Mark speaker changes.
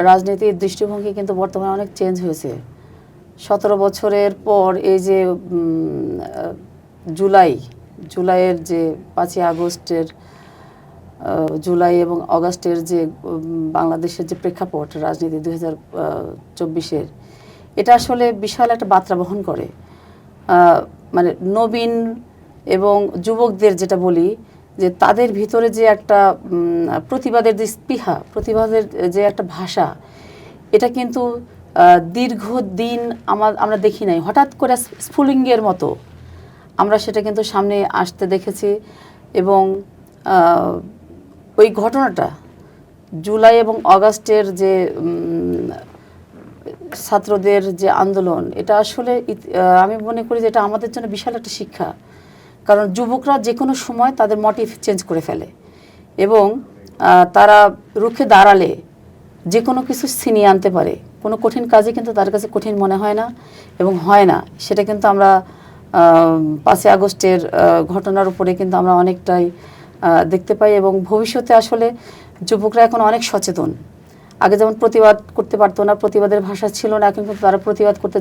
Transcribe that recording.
Speaker 1: রাজনীতির দৃষ্টিভঙ্গি কিন্তু বর্তমানে অনেক চেঞ্জ হয়েছে। 17 বছরের পর এই যে জুলাইয়ের যে 5ই আগস্টের জুলাই এবং অগাস্টের যে বাংলাদেশের যে প্রেক্ষাপট রাজনীতি 2024-এর, এটা আসলে বিশাল একটা বার্তা বহন করে। মানে নবীন এবং যুবকদের যেটা বলি যে তাদের ভিতরে যে একটা প্রতিবাদের যে স্পৃহা, প্রতিবাদের যে একটা ভাষা, এটা কিন্তু দীর্ঘদিন আমরা দেখি নাই। হঠাৎ করে স্ফুলিঙ্গের মতো আমরা সেটা কিন্তু সামনে আসতে দেখেছি। এবং ওই ঘটনাটা জুলাই এবং অগাস্টের যে ছাত্রদের যে আন্দোলন, এটা আসলে আমি মনে করি যে এটা আমাদের জন্য বিশাল একটা শিক্ষা। কারণ যুবকরা যে কোনো সময় তাদের মোটিভ চেঞ্জ করে ফেলে এবং তারা রুখে দাঁড়ালে যে কোনো কিছু ছিনিয়ে আনতে পারে। কোনো কঠিন কাজে কিন্তু তার কাছে কঠিন মনে হয় না এবং হয় না। সেটা কিন্তু আমরা 5ই আগস্টের ঘটনার উপরে কিন্তু আমরা অনেকটাই দেখতে পাই। এবং ভবিষ্যতে আসলে যুবকরা এখন অনেক সচেতন। আগে যেমন প্রতিবাদ করতে পারতো না, প্রতিবাদের ভাষা ছিল না, এখন কিন্তু তারা প্রতিবাদ করতে